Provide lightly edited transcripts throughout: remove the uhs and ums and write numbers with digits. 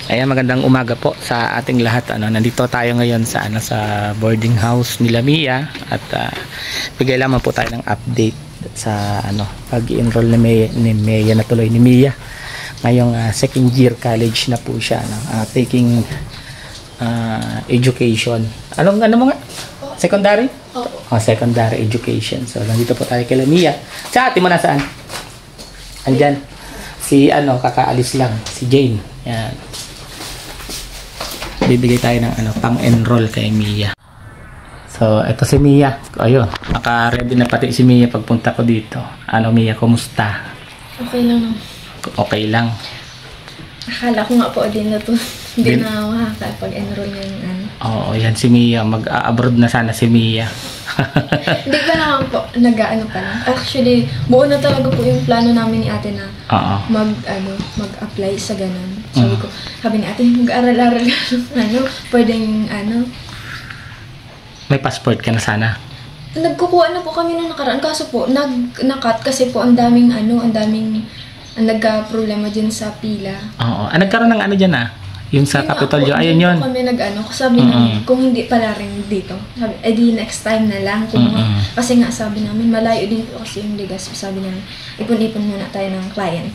Ayan, magandang umaga po sa ating lahat. Nandito tayo ngayon sa sa boarding house ni Mia at bigay lamang po tayo ng update sa pag-enroll ni Mia na tuloy ni Mia. Ngayong second year college na po siya, taking education. Ano mo nga? Secondary? Oh, secondary education. So nandito po tayo kay Mia. Sa ate mo nasaan? Andyan. Si kakaalis lang, si Jane. Yan. Bibigay tayo ng pang-enroll kay Mia. So, ito si Mia. Ayun, naka-ready na pati si Mia pagpunta ko dito. Mia, kumusta? Okay lang. Okay lang. Akala ko nga po din na to. Hindi na makakapag-enroll ngayon. Oo, yan si Mia. Mag-abroad na sana si Mia. Hindi pa naman po, nag-ano pa lang. Actually, buo na talaga po yung plano namin ni ate na mag-apply sa ganun. Sabi ni ate, mag-aral-aral pwedeng May passport ka na sana? Nagkukuha na po kami nung nakaraan. Kaso po, nag-cut kasi po ang daming nagka-problema dyan sa pila. Oo. Nagkaroon ng dyan yung sa Capitol yun. Ayun yun. Kami sabi namin, kung hindi pala rin dito, sabi, di next time na lang. Kasi nga sabi namin, malayo din po kasi yung ligas. Sabi namin, ipon-ipon muna tayo ng client.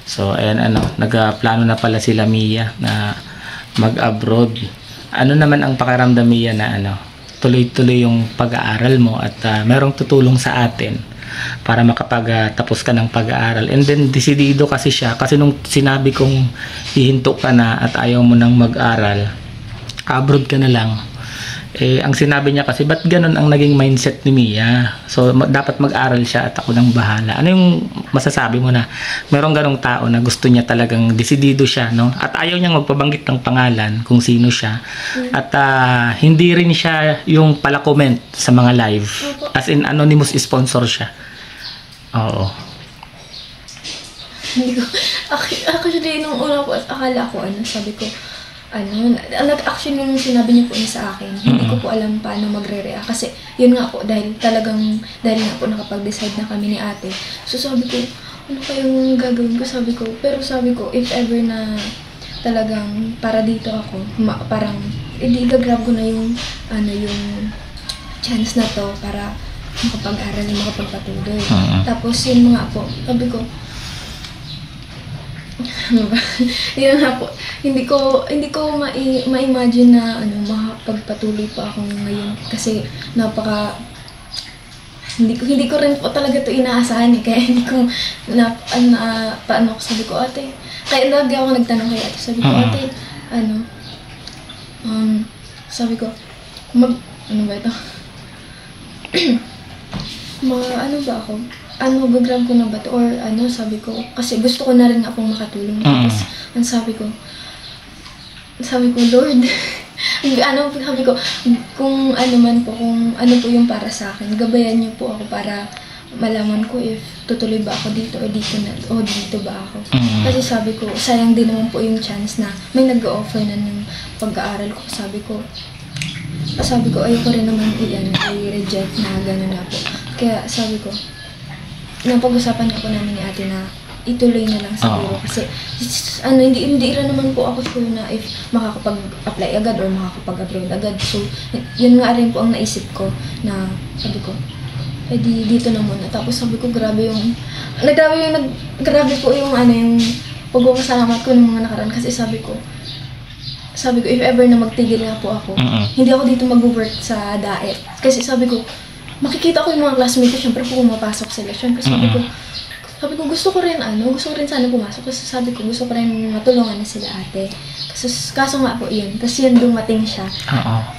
So, ayan nagplano na pala sila Mia na mag-abroad. Ano naman ang pakiramdam Mia na tuloy-tuloy yung pag-aaral mo at merong tutulong sa atin para makapag-tapos ka ng pag-aaral. And then, desidido kasi siya. Kasi nung sinabi kong hihinto ka na at ayaw mo nang mag-aral, abroad ka na lang. Ang sinabi niya kasi, ba't ganun ang naging mindset ni Mia? So, dapat mag-aral siya at ako nang bahala. Ano yung masasabi mo na merong ganong tao na gusto niya talagang desidido siya, no? At ayaw niyang magpabanggit ng pangalan kung sino siya. At hindi rin siya yung pala-comment sa mga live. As in, anonymous sponsor siya. Oo. Hindi ko, actually, nung una po, akala ko, sabi ko, actually nung sinabi niyo po niya sa akin, hindi ko po alam paano magre-react. Kasi, yun nga po, dahil nga po nakapag-decide na kami ni ate. So, sabi ko, ano kayong gagawin ko? Pero sabi ko, if ever na talagang para dito ako, parang, gagrab ko na yung chance na to para makapag-aral na makapagpatuloy. Tapos, yun nga po, sabi ko, yun nga po, hindi ko ma-imagine na makapagpatuloy pa ako ngayon kasi hindi ko rin po talaga to inaasahan kaya hindi ko paano ko sabi ko ate, kaya lagi ako nagtanong kay ate, sabi ko ate, sabi ko ano ba ito? Ba ako? Gagrab ko na ba to? Or sabi ko, kasi gusto ko na rin nga pong makatulong. Tapos, sabi ko, Lord, sabi ko, kung man po, kung po yung para sa akin, gabayan niyo po ako para malaman ko if tutuloy ba ako dito o dito ba ako. Kasi sabi ko, sayang din naman po yung chance na may nag-o-offer na ng pag-aaral ko. Sabi ko, ayoko rin naman i-reject na gano'n na po. Kaya sabi ko, napag-usapan ako namin ni ate na ituloy na lang siguro kasi hindi rin naman po ako sure na if makakapag-apply agad or makakapag-abroad agad. So, yun nga rin po ang naisip ko na sabi ko, dito na muna. Tapos sabi ko, grabe po yung pagpapasalamat ko ng mga nakaraan kasi sabi ko, if ever na magtigil nga po ako, hindi ako dito mag-work sa DAET. Kasi sabi ko, makikita ko yung mga classmates ko, syempre po pumapasok sila. Syempre sabi ko, gusto ko rin sana pumasok. Kasi sabi ko, gusto ko rin matulungan na sila ate. Kaso nga po yun. Tapos yun, dumating siya.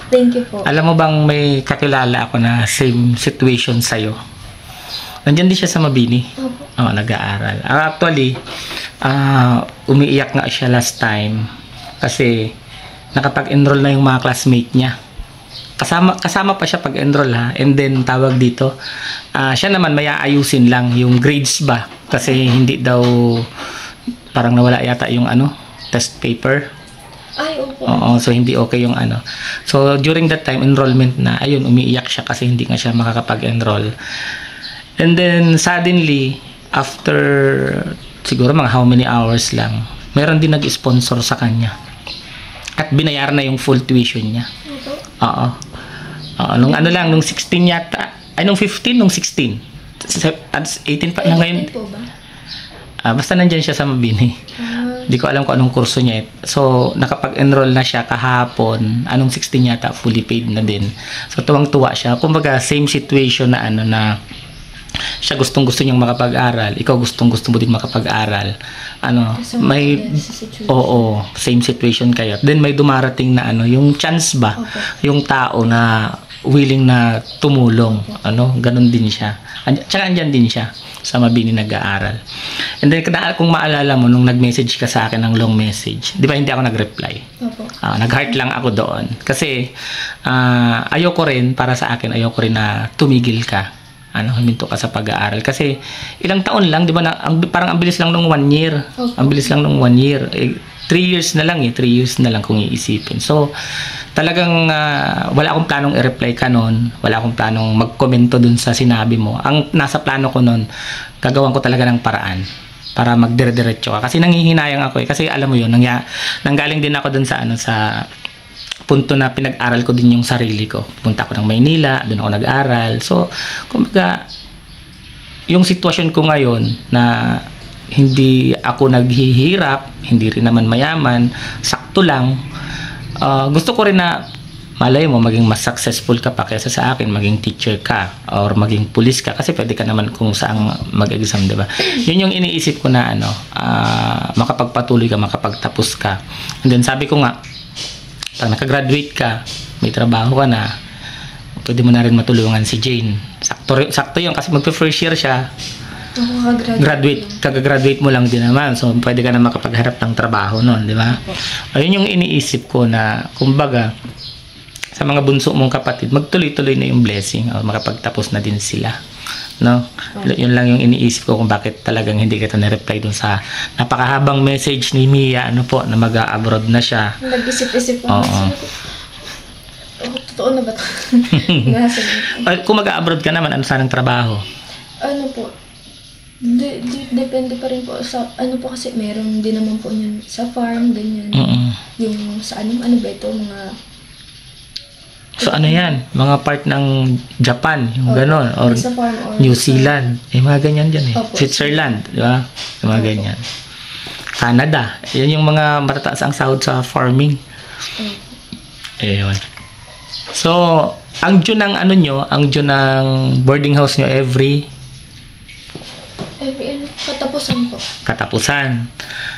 Thank you po. Alam mo bang may kakilala ako na same situation sa'yo? Nandiyan din siya sa Mabini. Nag-aaral. Actually, umiiyak nga siya last time. Kasi nakapag-enroll na yung mga classmate niya. Kasama pa siya pag-enroll and then tawag dito, siya naman may aayusin lang yung grades ba kasi hindi daw, parang nawala yata yung test paper. Oo, so hindi okay yung so during that time enrollment na, ayun, umiiyak siya kasi hindi nga siya makakapag-enroll. And then suddenly after siguro mga how many hours lang, meron din nag-sponsor sa kanya. At binayaran na yung full tuition niya. Ito? Oo. Oo, nung ano lang, nung 16 yata. Ay, nung 15, nung 16. 18 pa na ngayon. Po ba? Basta nandyan siya sa Mabini. Di ko alam kung anong kurso niya. So, nakapag-enroll na siya kahapon. Anong 16 yata, fully paid na din. So, tuwang-tuwa siya. Kumbaga, same situation na ano na siya gustong-gusto niyang makapag-aral. Ikaw gustong-gusto mo din makapag-aral. Ano, Kasama may din sa situation. oo, same situation kayo. Then may dumarating na ano, yung chance ba, Okay. yung tao na willing na tumulong, ano, ganun din siya. Tsaka andyan din siya sa Mabini nag-aaral. And then kung maalala mo nung nag-message ka sa akin ng long message, 'di ba hindi ako nag-reply? Opo. Nag-heart lang ako doon kasi ayoko rin, para sa akin ayoko rin na tumigil ka. Huminto ka sa pag-aaral kasi ilang taon lang, 'di ba, parang ang bilis lang nung 1 year. Opo. Ang bilis lang nung 1 year. 3 years na lang 3 years na lang kung iisipin. So talagang wala akong planong i-reply ka noon, wala akong planong magkomento dun sa sinabi mo. Ang nasa plano ko noon, gagawan ko talaga ng paraan para magdire-diretso ka. Kasi nanghihinayang ako kasi alam mo yun, nanggaling din ako dun sa sa punto na pinag-aral ko din yung sarili ko. Punta ako ng Maynila, doon ako nag-aral. So, kumbaga, yung sitwasyon ko ngayon na hindi ako naghihirap, hindi rin naman mayaman, sakto lang. Gusto ko rin na malay mo maging mas successful ka pa kaysa sa akin, maging teacher ka or maging police ka kasi pwede ka naman kung saan mag-exam, 'di ba? Yun yung iniisip ko na makapagpatuloy ka, makapagtapos ka. And then sabi ko nga, pag nakagraduate ka, may trabaho ka na, pwede mo na rin matulungan si Jane. Sakto yun kasi magpe-first year siya. Kagagraduate mo lang din naman. So, pwede ka na makapagharap ng trabaho nun, di ba? Ayun yung iniisip ko na, kumbaga, sa mga bunso mong kapatid, magtuloy-tuloy na yung blessing o makapagtapos na din sila. No? Yun lang yung iniisip ko kung bakit talagang hindi kita na-reply dun sa napakahabang message ni Mia, na mag-a-abroad na siya. Nag-isip-isip ko. Oo. Totoo na ba ito? Kung mag-a-abroad ka naman, ano sanang trabaho? Ano po? Depende pa rin po sa po kasi meron din naman po yun sa farm, ganyan. Yung sa ano ba ito, mga so ano yan? Mga part ng Japan, yung gano'n, or sa farm or New Zealand, mga ganyan dyan Opo. Switzerland, di ba? Yung mga ganyan. Canada, yan yung mga matataas ang sahod sa farming. Ayun. So, ang due ng ang due ng boarding house nyo every katapusan po. Katapusan.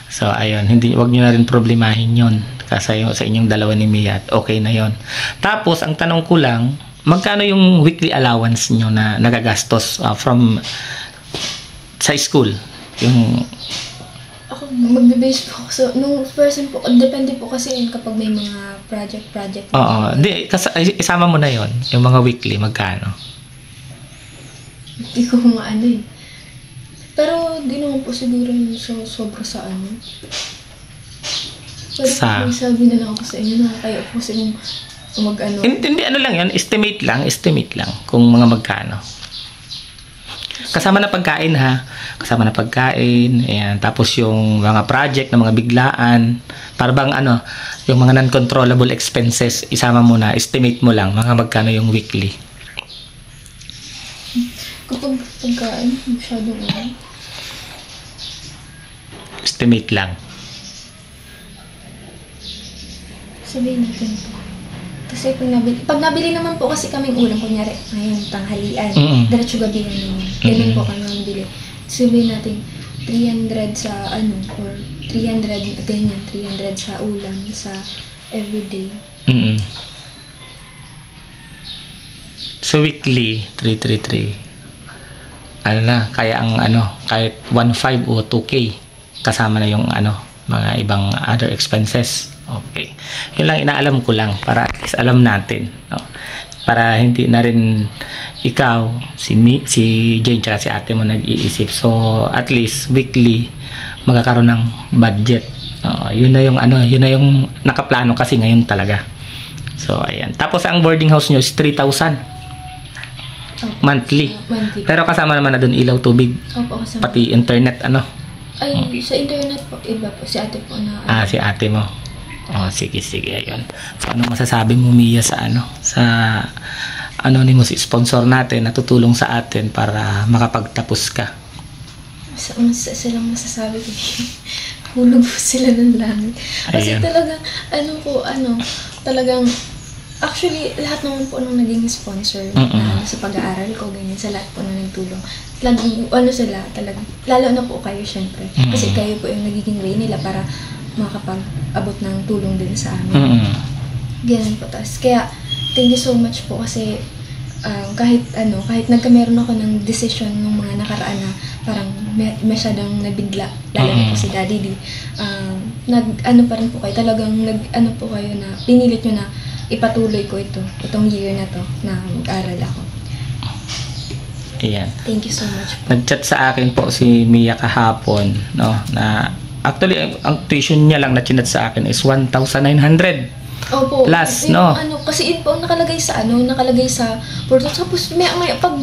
So, ayun, wag nyo na rin problemahin yun. Kasi sa inyong dalawa ni Mia, okay na yon. Tapos, ang tanong ko lang, magkano yung weekly allowance nyo na nagagastos from sa school? Yung Ako, magbe-base po ako. So, nung person po, depende po kasi yun kapag may mga project. Oo. Isama mo na yon, yung mga weekly, magkano? Hindi ko maano eh. Pero, di naman po siguro yung sobra sa ano. Pwede Sa? po sabi na lang ako sa inyo na kaya po kasi kung mag-ano. Hindi, ano lang yan, estimate lang, kung mga magkano. Kasama na pagkain ha, ayan. Tapos yung mga project na mga biglaan, para bang yung mga non-controllable expenses, isama mo na, estimate mo lang, mga magkano yung weekly. Kapag pagkain, masyadong Estimate lang. sabihin natin po. Kasi pag nabili naman po kasi kaming ulam, kunyari, ngayon, tanghalian, diretso gabi naman. Ganun po kami nabili. Sabihin natin, 300 sa or 300, ganyan, 300 sa ulam, sa everyday. So weekly, 333. Kaya ang kahit 1.5 o 2K, kasama na yung mga ibang other expenses. Okay. Yun lang, inaalam ko lang para at least alam natin, no? Para hindi na rin ikaw, si Jane, tsaka si ate mo nag-iisip. So, at least weekly magkakaroon ng budget. Yun na yung nakaplano kasi ngayon talaga. So, ayan. Tapos ang boarding house nyo is 3,000 monthly. Monthly. Pero kasama naman na doon ilaw, tubig, Opo, kasama. pati internet, Ay, sa internet po, iba po. Si ate po na... Si ate mo. Oh, sige, ayun. So, ano masasabi mo, Mia, sa anonymous sponsor natin na tutulong sa atin para makapagtapos ka? Silang masasabi ko. Hulog po sila ng langit. Kasi Ayan. talagang, talagang, actually, lahat naman po nung naging sponsor sa pag-aaral ko, ganyan, sa lahat po na nagtulong. Laging, sila, talagang, lalo na po kayo, syempre. Kasi kayo po yung nagiging way nila para makapag-abot ng tulong din sa amin. Ganyan po. Kaya, thank you so much po kasi kahit nagkameron ako ng decision ng mga nakaraan na parang masyadong nabigla, lalo na po si Daddy D, pa rin po kayo, talagang po kayo na pinilit nyo na ipatuloy ko itong year na to na mag-aral ako. Ayan. Thank you so much po. Nag-chat sa akin po si Mia kahapon, no, na actually ang tuition niya lang na chinat sa akin is 1,900 Opo. plus, no? Kasi yun po ang nakalagay sa portal. Tapos may pag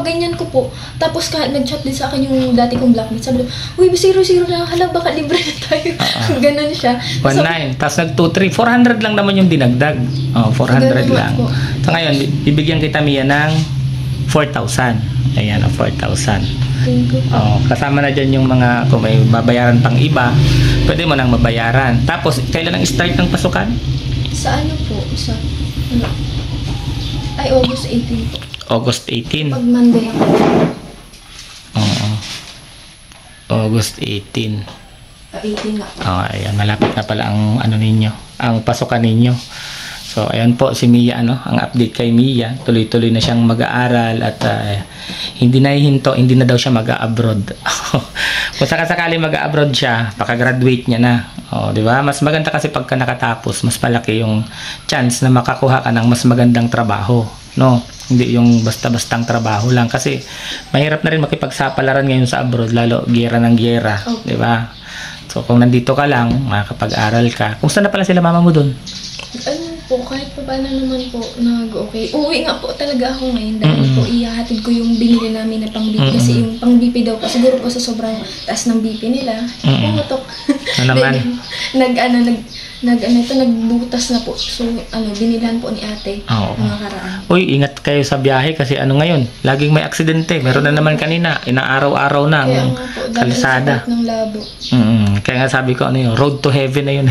ganyan ko po. Tapos nag-chat din sa akin yung dati kong blackmate. Sabi ko, uy, 0-0 na, hala, baka libre na tayo. Ganon siya. 1,900. Tapos nag-2,300. 400 lang naman yung dinagdag. 400 lang. Po. So ngayon, bibigyan kita, Mia, ng 4,000. Ayan, 4,000. Thank you. Kasama na dyan yung mga, kung may babayaran pang iba, pwede mo nang mabayaran. Tapos, kailan ang start ng pasukan? Sa po? August 18 po. August 18. Pag Monday ako. Oo. August 18. 18 nga. Ayan, malapit na pala ang ang pasukan ninyo. So, ayan po si Mia, ang update kay Mia. Tuloy-tuloy na siyang mag-aaral at hindi na daw siya mag-abroad. Kung sakasakali mag-abroad siya, paka-graduate niya na. Di ba? Mas maganda kasi pagka nakatapos, mas malaki yung chance na makakuha ka ng mas magandang trabaho. No? Hindi yung basta-bastang trabaho lang. Kasi mahirap na rin makipagsapalaran ngayon sa abroad, lalo giyera ng giyera. Okay. Di ba? So, kung nandito ka lang, makakapag-aral ka. Kung saan na pala sila mama mo dun? Kahit pa paano naman po, nag-okay. Uwi nga po talaga ako ngayon dahil po ihahatid ko yung binili namin na pang-BP. Kasi yung pang-BP daw po, siguro po sa sobrang taas ng BP nila, pumutok. Ano naman? Nagbutas na po. So, binilhan po ni ate ng nakaraan. Uy, ingat kayo sa biyahe kasi ngayon, laging may aksidente. Meron na naman kanina, inaaraw-araw na ang Kaya nga po, dahil kalsada. sa ng labo. Kaya nga sabi ko, road to heaven na yun.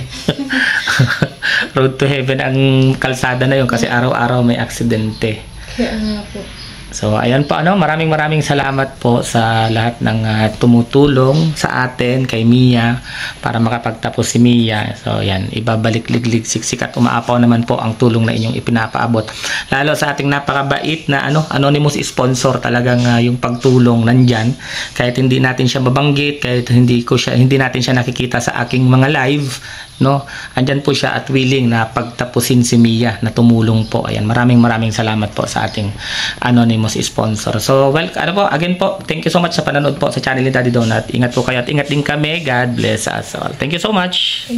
Road to heaven ang kalsada na yun kasi araw-araw may aksidente. Kaya nga po. So, ayan po, maraming salamat po sa lahat ng tumutulong sa atin, kay Mia, para makapagtapos si Mia. So, ayan, ibabalik liglig siksik at umaapaw naman po ang tulong na inyong ipinapaabot. Lalo sa ating napakabait na anonymous sponsor, talagang yung pagtulong nandyan. Kahit hindi natin siya mabanggit, kahit hindi natin siya nakikita sa aking mga live, no? Andyan po siya at willing na pagtapusin si Mia na tumulong po. Ayan, maraming salamat po sa ating anonymous sponsor. So, again po, thank you so much sa panonood po sa channel ni Daddy Donut. Ingat po kayo at ingat din kami. God bless us all. Thank you so much.